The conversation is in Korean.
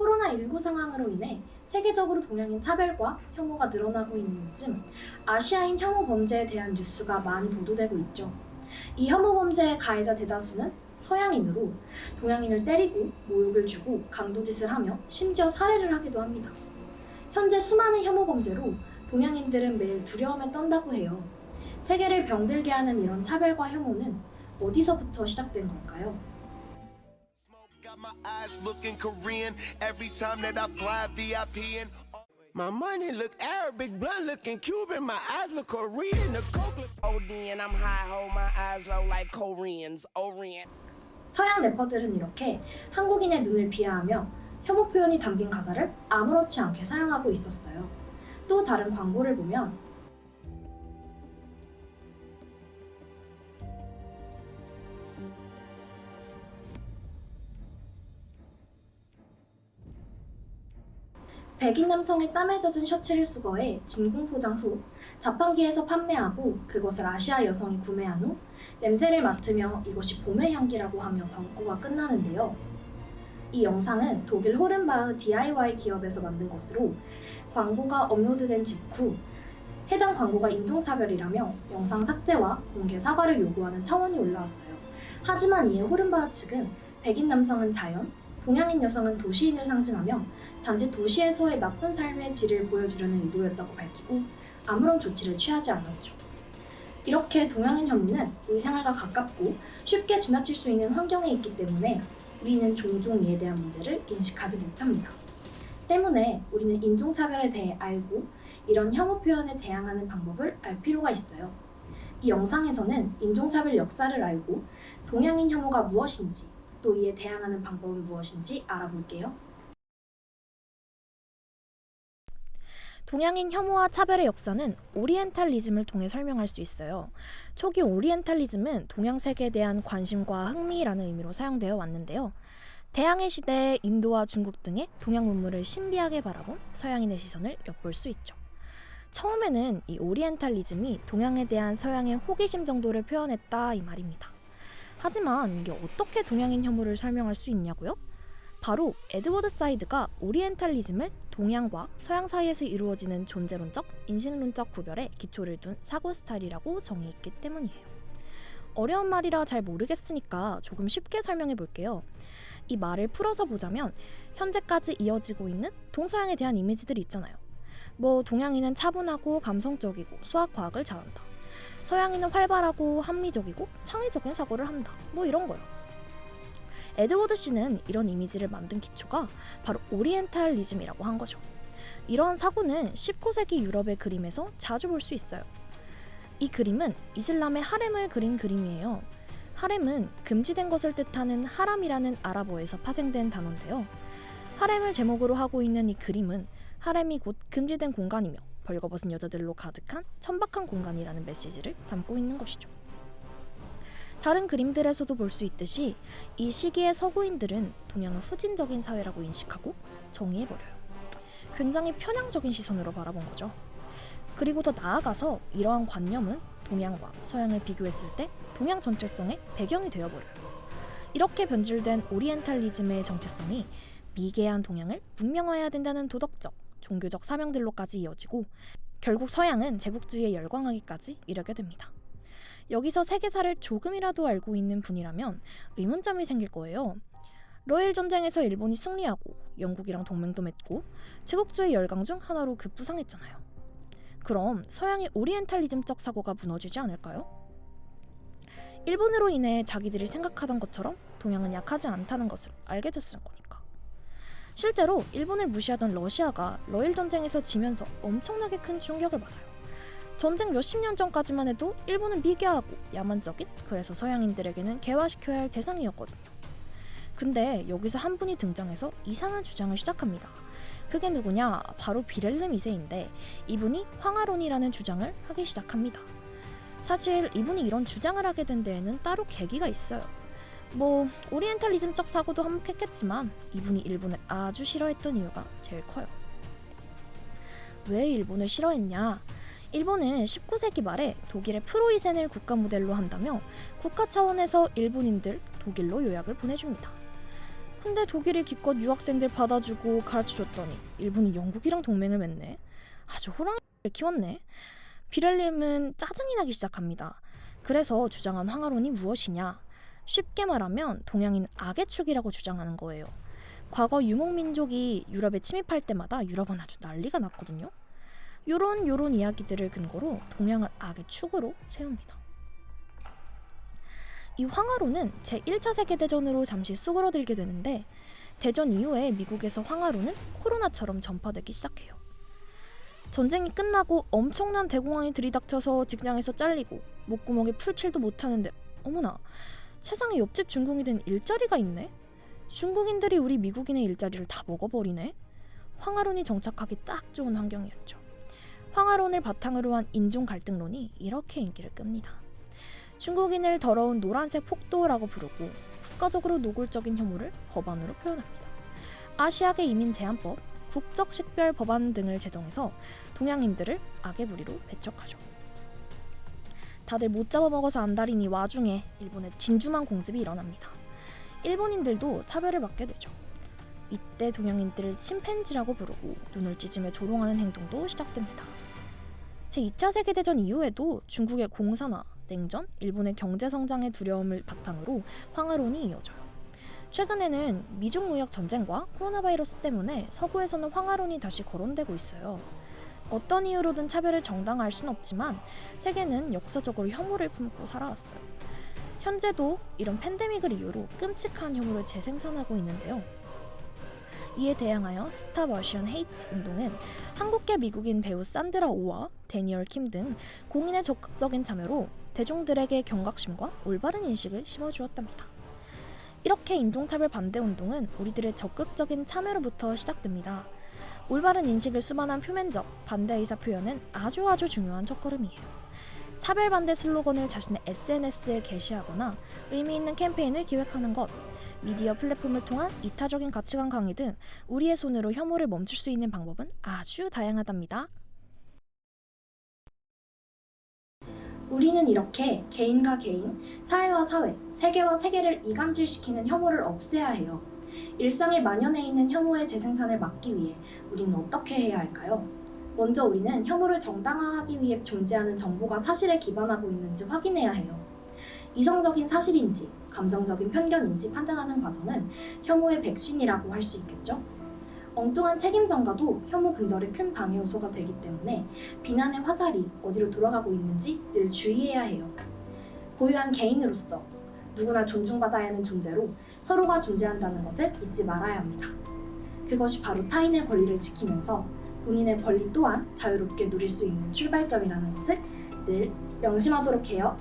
코로나19 상황으로 인해 세계적으로 동양인 차별과 혐오가 늘어나고 있는 요즘 아시아인 혐오 범죄에 대한 뉴스가 많이 보도되고 있죠. 이 혐오 범죄의 가해자 대다수는 서양인으로 동양인을 때리고 모욕을 주고 강도짓을 하며 심지어 살해를 하기도 합니다. 현재 수많은 혐오 범죄로 동양인들은 매일 두려움에 떤다고 해요. 세계를 병들게 하는 이런 차별과 혐오는 어디서부터 시작된 걸까요? Got my eyes looking Korean every time that I fly VIP and my money look Arabic, blunt looking Cuban, my eyes look Korean, the coke look OD and I'm high, hold my eyes low like Koreans, Orient. 서양 래퍼들은 이렇게 한국인의 눈을 비하하며 혐오 표현이 담긴 가사를 아무렇지 않게 사용하고 있었어요. 또 다른 광고를 보면 백인 남성의 땀에 젖은 셔츠를 수거해 진공 포장 후 자판기에서 판매하고 그것을 아시아 여성이 구매한 후 냄새를 맡으며 이것이 봄의 향기라고 하며 광고가 끝나는데요. 이 영상은 독일 호른바흐 DIY 기업에서 만든 것으로 광고가 업로드된 직후 해당 광고가 인종차별이라며 영상 삭제와 공개 사과를 요구하는 청원이 올라왔어요. 하지만 이에 호른바흐 측은 백인 남성은 자연, 동양인 여성은 도시인을 상징하며 단지 도시에서의 나쁜 삶의 질을 보여주려는 의도였다고 밝히고 아무런 조치를 취하지 않았죠. 이렇게 동양인 혐오는 우리생활과 가깝고 쉽게 지나칠 수 있는 환경에 있기 때문에 우리는 종종 이에 대한 문제를 인식하지 못합니다. 때문에 우리는 인종차별에 대해 알고 이런 혐오 표현에 대항하는 방법을 알 필요가 있어요. 이 영상에서는 인종차별 역사를 알고 동양인 혐오가 무엇인지 또 이에 대항하는 방법은 무엇인지 알아볼게요. 동양인 혐오와 차별의 역사는 오리엔탈리즘을 통해 설명할 수 있어요. 초기 오리엔탈리즘은 동양 세계에 대한 관심과 흥미라는 의미로 사용되어 왔는데요. 대항해 시대에 인도와 중국 등의 동양 문물을 신비하게 바라본 서양인의 시선을 엿볼 수 있죠. 처음에는 이 오리엔탈리즘이 동양에 대한 서양의 호기심 정도를 표현했다 이 말입니다. 하지만 이게 어떻게 동양인 혐오를 설명할 수 있냐고요? 바로 에드워드 사이드가 오리엔탈리즘을 동양과 서양 사이에서 이루어지는 존재론적, 인식론적 구별에 기초를 둔 사고 스타일이라고 정의했기 때문이에요. 어려운 말이라 잘 모르겠으니까 조금 쉽게 설명해 볼게요. 이 말을 풀어서 보자면 현재까지 이어지고 있는 동서양에 대한 이미지들이 있잖아요. 동양인은 차분하고 감성적이고 수학, 과학을 잘한다. 서양인은 활발하고 합리적이고 창의적인 사고를 한다. 이런 거요. 에드워드 씨는 이런 이미지를 만든 기초가 바로 오리엔탈리즘이라고 한 거죠. 이러한 사고는 19세기 유럽의 그림에서 자주 볼 수 있어요. 이 그림은 이슬람의 하렘을 그린 그림이에요. 하렘은 금지된 것을 뜻하는 하람이라는 아랍어에서 파생된 단어인데요. 하렘을 제목으로 하고 있는 이 그림은 하렘이 곧 금지된 공간이며 벌거벗은 여자들로 가득한 천박한 공간이라는 메시지를 담고 있는 것이죠. 다른 그림들에서도 볼 수 있듯이 이 시기의 서구인들은 동양을 후진적인 사회라고 인식하고 정의해버려요. 굉장히 편향적인 시선으로 바라본 거죠. 그리고 더 나아가서 이러한 관념은 동양과 서양을 비교했을 때 동양 정체성의 배경이 되어버려요. 이렇게 변질된 오리엔탈리즘의 정체성이 미개한 동양을 문명화해야 된다는 도덕적, 종교적 사명들로까지 이어지고 결국 서양은 제국주의에 열광하기까지 이르게 됩니다. 여기서 세계사를 조금이라도 알고 있는 분이라면 의문점이 생길 거예요. 러일 전쟁에서 일본이 승리하고 영국이랑 동맹도 맺고 제국주의 열강 중 하나로 급부상했잖아요. 그럼 서양의 오리엔탈리즘적 사고가 무너지지 않을까요? 일본으로 인해 자기들이 생각하던 것처럼 동양은 약하지 않다는 것을 알게 됐을 거니까. 실제로 일본을 무시하던 러시아가 러일 전쟁에서 지면서 엄청나게 큰 충격을 받아요. 전쟁 몇십 년 전까지만 해도 일본은 미개하고 야만적인, 그래서 서양인들에게는 개화시켜야 할 대상이었거든요. 근데 여기서 한 분이 등장해서 이상한 주장을 시작합니다. 그게 누구냐? 바로 빌헬름 2세인데 이분이 황하론이라는 주장을 하기 시작합니다. 사실 이분이 이런 주장을 하게 된 데에는 따로 계기가 있어요. 오리엔탈리즘적 사고도 한몫했겠지만 이분이 일본을 아주 싫어했던 이유가 제일 커요. 왜 일본을 싫어했냐? 일본은 19세기 말에 독일의 프로이센을 국가 모델로 한다며 국가 차원에서 일본인들 독일로 요약을 보내줍니다. 근데 독일이 기껏 유학생들 받아주고 가르쳐줬더니 일본이 영국이랑 동맹을 맺네. 아주 호랑이를 키웠네. 비렐님은 짜증이 나기 시작합니다. 그래서 주장한 황하론이 무엇이냐? 쉽게 말하면 동양인 악의 축이라고 주장하는 거예요. 과거 유목민족이 유럽에 침입할 때마다 유럽은 아주 난리가 났거든요. 요런 이야기들을 근거로 동양을 악의 축으로 세웁니다. 이 황하론은 제1차 세계대전으로 잠시 수그러들게 되는데 대전 이후에 미국에서 황하론은 코로나처럼 전파되기 시작해요. 전쟁이 끝나고 엄청난 대공황이 들이닥쳐서 직장에서 잘리고 목구멍에 풀칠도 못하는데 어머나 세상에 옆집 중국인들은 일자리가 있네? 중국인들이 우리 미국인의 일자리를 다 먹어버리네? 황하론이 정착하기 딱 좋은 환경이었죠. 황하론을 바탕으로 한 인종 갈등론이 이렇게 인기를 끕니다. 중국인을 더러운 노란색 폭도라고 부르고 국가적으로 노골적인 혐오를 법안으로 표현합니다. 아시아계 이민 제한법, 국적 식별 법안 등을 제정해서 동양인들을 악의 무리로 배척하죠. 다들 못 잡아먹어서 안달이니 와중에 일본의 진주만 공습이 일어납니다. 일본인들도 차별을 받게 되죠. 이때 동양인들을 침팬지라고 부르고 눈을 찢으며 조롱하는 행동도 시작됩니다. 제2차 세계대전 이후에도 중국의 공산화, 냉전, 일본의 경제성장의 두려움을 바탕으로 황하론이 이어져요. 최근에는 미중 무역 전쟁과 코로나 바이러스 때문에 서구에서는 황하론이 다시 거론되고 있어요. 어떤 이유로든 차별을 정당화할 순 없지만 세계는 역사적으로 혐오를 품고 살아왔어요. 현재도 이런 팬데믹을 이유로 끔찍한 혐오를 재생산하고 있는데요. 이에 대항하여 스탑 러시안 헤이트 운동은 한국계 미국인 배우 산드라 오와 데니얼 킴 등 공인의 적극적인 참여로 대중들에게 경각심과 올바른 인식을 심어주었답니다. 이렇게 인종차별 반대 운동은 우리들의 적극적인 참여로부터 시작됩니다. 올바른 인식을 수반한 표면적 반대 의사 표현은 아주 중요한 첫걸음이에요. 차별 반대 슬로건을 자신의 SNS에 게시하거나 의미 있는 캠페인을 기획하는 것, 미디어 플랫폼을 통한 이타적인 가치관 강의 등 우리의 손으로 혐오를 멈출 수 있는 방법은 아주 다양하답니다. 우리는 이렇게 개인과 개인, 사회와 사회, 세계와 세계를 이간질시키는 혐오를 없애야 해요. 일상에 만연해 있는 혐오의 재생산을 막기 위해 우리는 어떻게 해야 할까요? 먼저 우리는 혐오를 정당화하기 위해 존재하는 정보가 사실에 기반하고 있는지 확인해야 해요. 이성적인 사실인지 감정적인 편견인지 판단하는 과정은 혐오의 백신이라고 할 수 있겠죠? 엉뚱한 책임 전가도 혐오 근절의 큰 방해 요소가 되기 때문에 비난의 화살이 어디로 돌아가고 있는지 늘 주의해야 해요. 고유한 개인으로서 누구나 존중받아야 하는 존재로 서로가 존재한다는 것을 잊지 말아야 합니다. 그것이 바로 타인의 권리를 지키면서 본인의 권리 또한 자유롭게 누릴 수 있는 출발점이라는 것을 늘 명심하도록 해요.